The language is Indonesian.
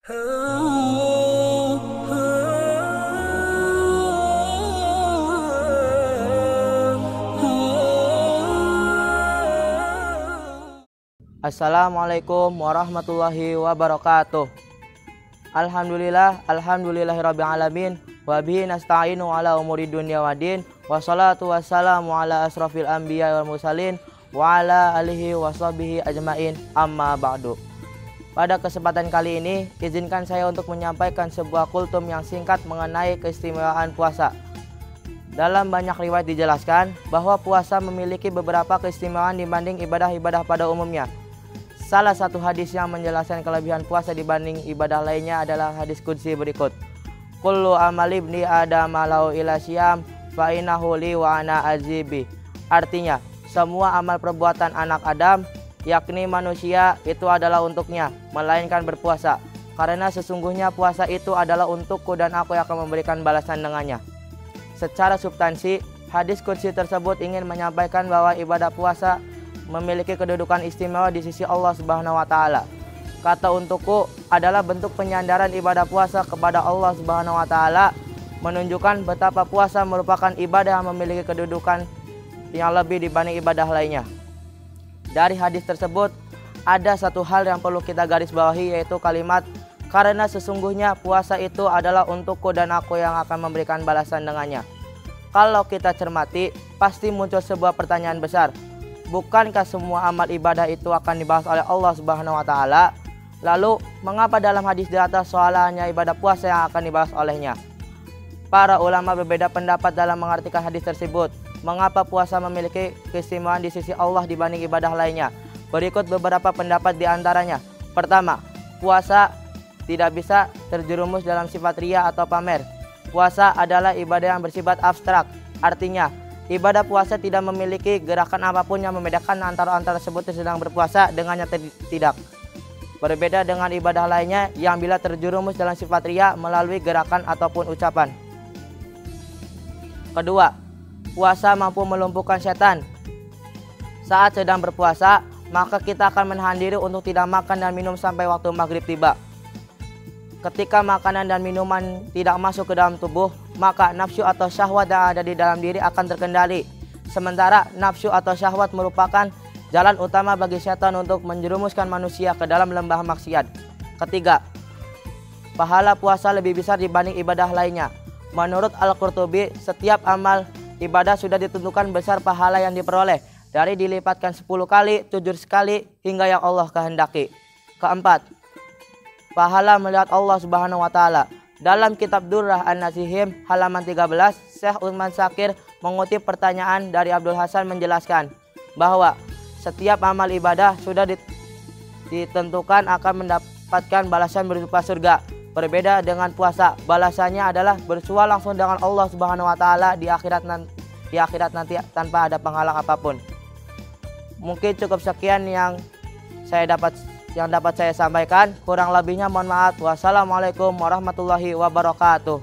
Assalamualaikum warahmatullahi wabarakatuh. Alhamdulillahirabbil alamin wa bihi nasta'inu ala umuri dunya waddin wassalatu wassalamu ala asrofil anbiya wal mursalin wa ala alihi washabihi ajmain amma ba'du. Pada kesempatan kali ini izinkan saya untuk menyampaikan sebuah kultum yang singkat mengenai keistimewaan puasa. Dalam banyak riwayat dijelaskan bahwa puasa memiliki beberapa keistimewaan dibanding ibadah-ibadah pada umumnya. Salah satu hadis yang menjelaskan kelebihan puasa dibanding ibadah lainnya adalah hadis qudsi berikut. Kullu amal ibni adam lau ila syam fa innahu li wa ana azibi. Artinya, semua amal perbuatan anak Adam, yakni manusia, itu adalah untuknya, melainkan berpuasa. Karena sesungguhnya puasa itu adalah untukku dan aku yang akan memberikan balasan dengannya. Secara substansi, hadis qudsi tersebut ingin menyampaikan bahwa ibadah puasa memiliki kedudukan istimewa di sisi Allah Subhanahu wa taala. Kata untukku adalah bentuk penyandaran ibadah puasa kepada Allah Subhanahu wa taala, menunjukkan betapa puasa merupakan ibadah yang memiliki kedudukan yang lebih dibanding ibadah lainnya. Dari hadis tersebut ada satu hal yang perlu kita garis bawahi, yaitu kalimat karena sesungguhnya puasa itu adalah untukku dan aku yang akan memberikan balasan dengannya. Kalau kita cermati, pasti muncul sebuah pertanyaan besar. Bukankah semua amal ibadah itu akan dibahas oleh Allah Subhanahu wa taala? Lalu, mengapa dalam hadis di atas soalannya ibadah puasa yang akan dibahas olehnya? Para ulama berbeda pendapat dalam mengartikan hadis tersebut. Mengapa puasa memiliki keistimewaan di sisi Allah dibanding ibadah lainnya? Berikut beberapa pendapat di antaranya. Pertama, puasa tidak bisa terjerumus dalam sifat riya atau pamer. Puasa adalah ibadah yang bersifat abstrak. Artinya, ibadah puasa tidak memiliki gerakan apapun yang membedakan antara orang tersebut yang sedang berpuasa dengannya tidak. Berbeda dengan ibadah lainnya yang bila terjerumus dalam sifat riya melalui gerakan ataupun ucapan. Kedua, puasa mampu melumpuhkan setan. Saat sedang berpuasa, maka kita akan menahan diri untuk tidak makan dan minum sampai waktu maghrib tiba. Ketika makanan dan minuman tidak masuk ke dalam tubuh, maka nafsu atau syahwat yang ada di dalam diri akan terkendali. Sementara nafsu atau syahwat merupakan jalan utama bagi setan untuk menjerumuskan manusia ke dalam lembah maksiat. Ketiga, pahala puasa lebih besar dibanding ibadah lainnya. Menurut Al-Qurtubi, setiap amal ibadah sudah ditentukan besar pahala yang diperoleh, dari dilipatkan 10 kali, 7 kali, hingga yang Allah kehendaki. Keempat, pahala melihat Allah Subhanahu wa taala. Dalam kitab Durrah An-Nasihim halaman 13, Syekh Utsman Syakir mengutip pertanyaan dari Abdul Hasan menjelaskan bahwa setiap amal ibadah sudah ditentukan akan mendapatkan balasan berupa surga. Berbeda dengan puasa, balasannya adalah bersua langsung dengan Allah Subhanahu wa taala di akhirat nanti tanpa ada penghalang apapun. Mungkin cukup sekian yang dapat saya sampaikan. Kurang lebihnya mohon maaf. Wassalamualaikum warahmatullahi wabarakatuh.